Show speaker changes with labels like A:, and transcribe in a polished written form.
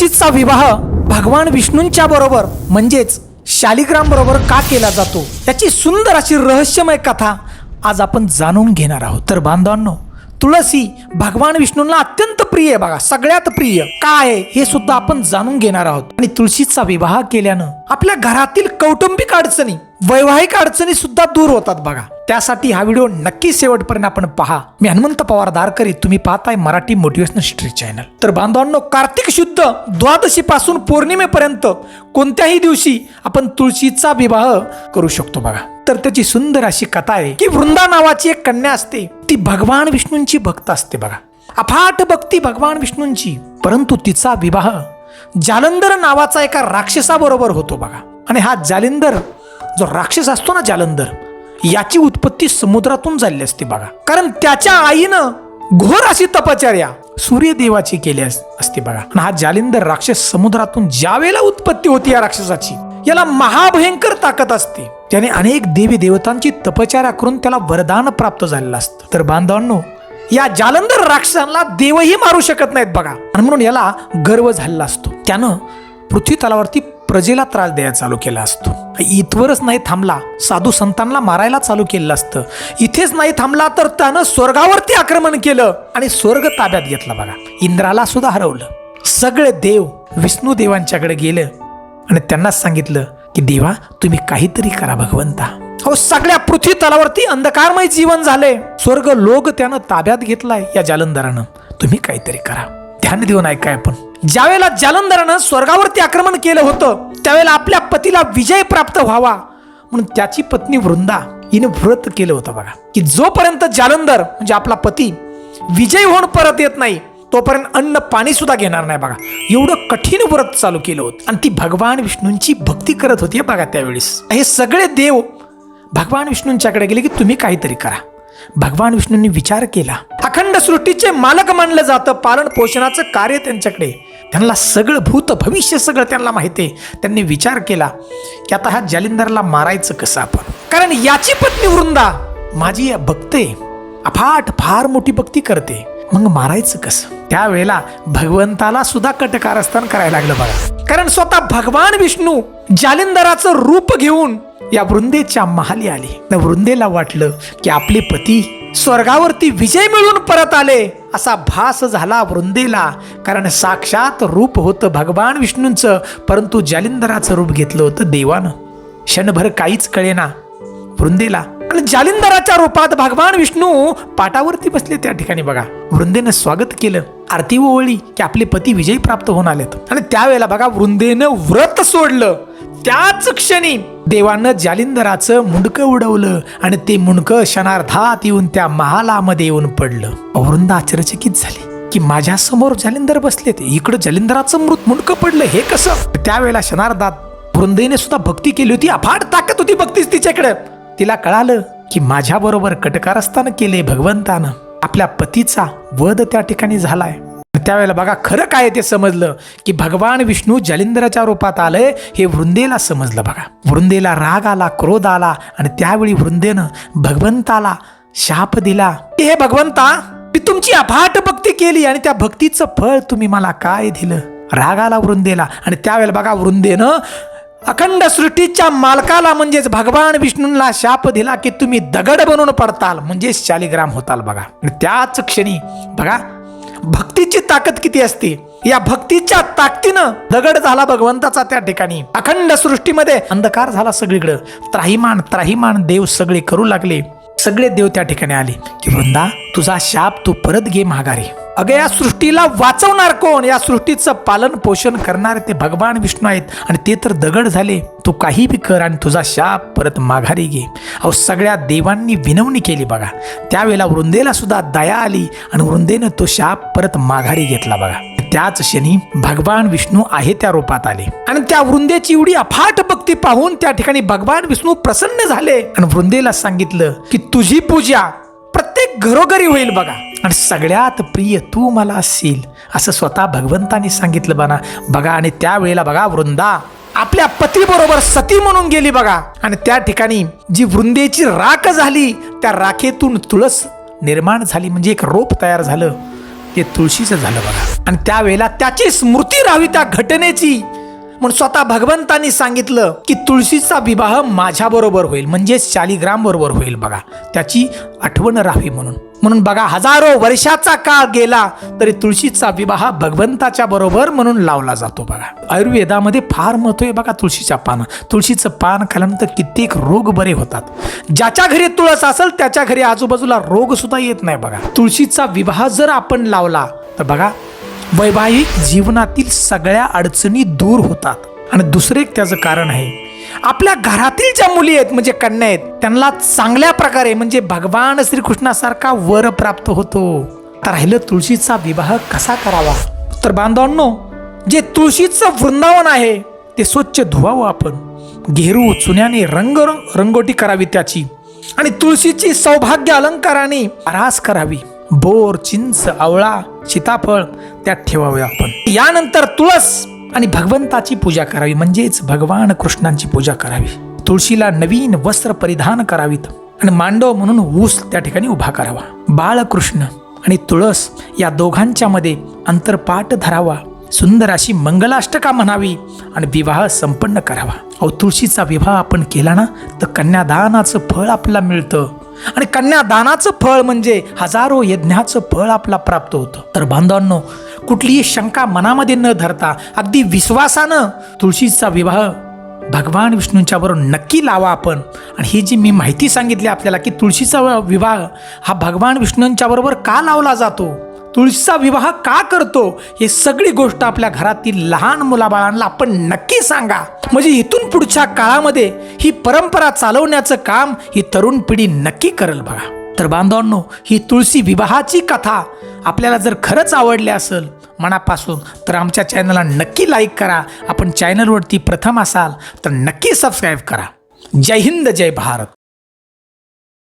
A: तुळशीचा विवाह भगवान विष्णूंच्या बरोबर म्हणजेच शालिग्राम बरोबर का केला जातो याची सुंदर अशी रहस्यमय कथा आज आपण जाणून घेणार आहोत। तर बांधवांनो, तुळस भगवान विष्णूंना अत्यंत प्रिय आहे बघा, सगळ्यात प्रिय काय आहे हे सुद्धा आपण जाणून घेणार आहोत। आणि तुळशीचा विवाह केल्यानं आपल्या घरातील कौटुंबिक अडचणी, वैवाहिक अडचणी सुद्धा दूर होतात बघा। त्यासाठी हा व्हिडिओ नक्की शेवटपर्यंत आपण पहा। मी हनुमंत पवार दारकरी, तुम्ही पाहताय मराठी मोटिवेशनल स्टोरी चॅनल। तर बांधवांनो, कार्तिक शुद्ध द्वादशी पासून पौर्णिमेपर्यंत कोणत्याही दिवशी आपण तुळशीचा विवाह करू शकतो बघा। तर त्याची सुंदर अशी कथा आहे की वृंदा नावाची एक कन्या असते, ती भगवान विष्णूंची भक्त असते बघा, अफाट भक्ती भगवान विष्णूंची। परंतु तिचा विवाह जालंधर नावाचा एका राक्षसाबरोबर होतो बघा। आणि हा जालिंदर जो राक्षस असतो ना, जालंधर, याची उत्पत्ती समुद्रातून झाली असते बघा। कारण त्याच्या आईनं घोर अशी तपश्चर्या सूर्यदेवाची केली असते बघा। आणि हा जालिंदर राक्षस समुद्रातून ज्या वेळेला उत्पत्ती होती या राक्षसाची, याला महाभयंकर ताकद असते। त्याने अनेक देवी देवतांची तपश्चर्या करून त्याला वरदान प्राप्त झालेलं असतं। तर बांधवांनो, या जालंधर राक्षसांना देवही मारू शकत नाहीत बघा। आणि म्हणून याला गर्व झालेला असतो। त्यानं पृथ्वी तलावरती प्रजेला त्रास द्यायला चालू केला असतो। इथवरच नाही थांबला, साधू संतांना मारायला चालू केलं असतं। इथेच नाही थांबला तर त्यानं स्वर्गावरती आक्रमण केलं आणि स्वर्ग ताब्यात घेतला बघा। इंद्राला सुद्धा हरवलं। सगळे देव विष्णू देवांच्याकडे गेले आणि त्यांना सांगितलं की देवा, तुम्ही काहीतरी करा भगवंता। हो, सगळ्या पृथ्वी तलावरती अंधकारमय जीवन झाले, स्वर्ग लोक त्यानं ताब्यात घेतलाय या जालंधरानं, तुम्ही काहीतरी करा। ध्यान देऊन ऐकाय आपण। ज्यावेळेला जालंधरानं स्वर्गावरती आक्रमण केलं होतं, त्यावेळेला आपल्या पतीला विजय प्राप्त व्हावा म्हणून त्याची पत्नी वृंदा हिने व्रत केलं होतं बघा की जोपर्यंत जालंधर म्हणजे आपला पती विजय होऊन परत येत नाही तोपर्यंत अन्न पाणी सुद्धा घेणार नाही बघा। एवढं कठीण व्रत चालू केलं होतं आणि ती भगवान विष्णूंची भक्ती करत होती बघा। त्यावेळेस हे सगळे देव भगवान विष्णूंच्याकडे गेले की तुम्ही काहीतरी करा। भगवान विष्णूंनी विचार केला, अखंड सृष्टीचे मालक मानलं जातं, पालन पोषणाचं कार्य त्यांच्याकडे, त्यांना सगळं भूत भविष्य सगळं त्यांना माहिती आहे। त्यांनी विचार केला की आता ह्या जालिंदरला मारायचं कसं आपण, कारण याची पत्नी वृंदा माझी भक्त आहे, अफाट फार मोठी भक्ती करते, मग मारायचं कसं। त्यावेळेला भगवंताला सुद्धा कटकारस्थान करायला लागलं बघा। कारण स्वतः भगवान विष्णू जालिंदराचं रूप घेऊन या वृंदेच्या महाली आले। वृंदेला वाटलं की आपले पती स्वर्गावरती विजय मिळवून परत आले असा भास झाला वृंदेला, कारण साक्षात रूप होतं भगवान विष्णूंचं, परंतु जालिंदराचं रूप घेतलं होतं देवानं। क्षणभर काहीच कळेना वृंदेला। आणि जालिंदराच्या रूपात भगवान विष्णू पाटावरती बसले त्या ठिकाणी बघा। वृंदेनं स्वागत केलं, आरती ओवळली की आपले पती विजय प्राप्त होऊन आलेत। आणि त्यावेळेला बघा वृंदेनं व्रत सोडलं, त्याच क्षणी देवानं जालिंदराचं मुंडकं उडवलं आणि ते मुंडकं क्षणार्धात येऊन त्या महालामध्ये येऊन पडलं। वृंदा आश्चर्यचकित झाली की माझ्या समोर जालिंदर बसले, इकडं जालिंदराचं मुंडकं पडलं, हे कसं। त्यावेळेला क्षणार्धात वृंदेने सुद्धा भक्ती केली होती, अफाट ताकद होती भक्तीच तिच्याकडे। तिला कळालं की माझ्या बरोबर कटकारस्थान केले भगवंतानं, आपल्या पतीचा वध त्या ठिकाणी झालाय। त्यावेळेला बघा खरं काय ते समजलं की भगवान विष्णू जालिंदराच्या रूपात आलंय हे वृंदेला समजलं बघा। वृंदेला राग आला, क्रोध आला आणि त्यावेळी वृंदेनं भगवंताला शाप दिला की हे भगवंता, मी तुमची अफाट भक्ती केली आणि त्या भक्तीचं फळ तुम्ही मला काय दिलं। राग आला वृंदेला आणि त्यावेळेला बघा वृंदेनं अखंड सृष्टीच्या मालकाला म्हणजेच भगवान विष्णूंना शाप दिला की तुम्ही दगड बनून पडताल, म्हणजे शालिग्राम होताल बघा। आणि त्याच क्षणी बघा भक्तीची ताकद किती असते, या भक्तीच्या ताकदीनं दगड झाला भगवंताचा त्या ठिकाणी। अखंड सृष्टीमध्ये अंधकार झाला सगळीकडे, त्राहिमाण त्राहिमाण देव सगळे करू लागले। सगळे देव त्या ठिकाणी आले की वृंदा, तुझा शाप तू परत घे माघारी। अगं या सृष्टीला वाचवणार कोण, या सृष्टीचं पालन पोषण करणारे ते भगवान विष्णू आहेत आणि ते तर दगड झाले, तू काही बी कर आणि तुझा शाप परत माघारी घे। अहो सगळ्या देवांनी विनवणी केली बघा। त्यावेळेला वृंदेला सुद्धा दया आली आणि वृंदेनं तो शाप परत माघारी घेतला बघा। त्याच क्षणी भगवान विष्णू आहे त्या रूपात आले आणि त्या वृंदेची एवढी अफाट भक्ती पाहून त्या ठिकाणी भगवान विष्णू प्रसन्न झाले आणि वृंदेला सांगितलं की तुझी पूजा प्रत्येक घरोघरी होईल बघा आणि सगळ्यात प्रिय तू मला असशील, असं स्वतः भगवंतानी सांगितलं बघा। आणि त्यावेळेला बघा वृंदा आपल्या पतीबरोबर सती म्हणून गेली बघा। आणि त्या ठिकाणी जी वृंदेची राख झाली, त्या राखेतून तुळस निर्माण झाली, म्हणजे एक रोप तयार झालं। ते तुळशीचं झालं बघा. आणि त्यावेळेला त्याची स्मृती राहावी त्या घटनेची म्हणून स्वतः भगवंतांनी सांगितलं की तुळशीचा विवाह माझ्याबरोबर होईल, म्हणजेच शालिग्राम बरोबर होईल बघा, त्याची आठवण राहावी म्हणून. म्हणून बघा, हजारो वर्षाचा काळ गेला तरी तुळशीचा विवाह भगवंताच्या बरोबर म्हणून लावला जातो बघा. आयुर्वेदामध्ये फार महत्व आहे बघा तुळशीच्या पानं. तुळशीचं पान खाल्यानंतर कित्येक रोग बरे होतात. ज्याच्या घरी तुळस असेल त्याच्या घरी आजूबाजूला रोग सुद्धा येत नाही बघा. तुळशीचा विवाह जर आपण लावला तर बघा, वैवाहिक जीवनातील सगळ्या अडचणी दूर होतात. आणि दुसरे एक त्याचं कारण आहे, आपल्या घरातील ज्या मुली आहेत म्हणजे कन्या आहेत त्यांना चांगल्या प्रकारे म्हणजे भगवान श्रीकृष्णासारखा वर प्राप्त होतो. तर राहिलं तुळशीचा विवाह कसा करावा, तर बांधवांनो, जे तुळशीचं वृंदावन आहे ते स्वच्छ धुवावं आपण, घेरू चुन्याने रंगोटी करावी त्याची, आणि तुळशीची सौभाग्य अलंकाराने आरास करावी. बोर, चिंच, आवळा, सीताफळ त्यात ठेवावे आपण. यानंतर तुळस आणि भगवंताची पूजा करावी, म्हणजेच भगवान कृष्णांची पूजा करावी. तुळशीला नवीन वस्त्र परिधान करावीत आणि मांडव म्हणून ऊस त्या ठिकाणी उभा करावा. बाळकृष्ण आणि तुळस या दोघांच्या मध्ये अंतरपाठ धरावा, सुंदर अशी मंगलाष्टका म्हणावी आणि विवाह संपन्न करावा. अहो, तुळशीचा विवाह आपण केला ना तर कन्यादानाचं फळ आपल्याला मिळतं, आणि कन्यादानाचं फळ म्हणजे हजारो यज्ञाचं फळ आपला प्राप्त होतं. तर बांधवांनो, कुठलीही शंका मनामध्ये न धरता अगदी विश्वासानं तुळशीचा विवाह भगवान विष्णूंच्या बरोबर नक्की लावा आपण. आणि ही जी मी माहिती सांगितली आपल्याला की तुळशीचा विवाह हा भगवान विष्णूंच्या बरोबर का लावला जातो, तुळशीचा विवाह का करतो, हे सगळी गोष्ट आपल्या घरातील लहान मुलाबाळांना आपण नक्की सांगा. म्हणजे इथून पुढच्या काळामध्ये ही परंपरा चालवण्याचं काम ही तरुण पिढी नक्की करेल बघा. तर बांधवांनो, ही तुळशी विवाहाची कथा आपल्याला जर खरंच आवडली असेल मनापासून तर आमच्या चॅनलला नक्की लाईक करा. आपण चॅनलवरती प्रथम असाल तर नक्की सबस्क्राईब करा. जय हिंद, जय भारत.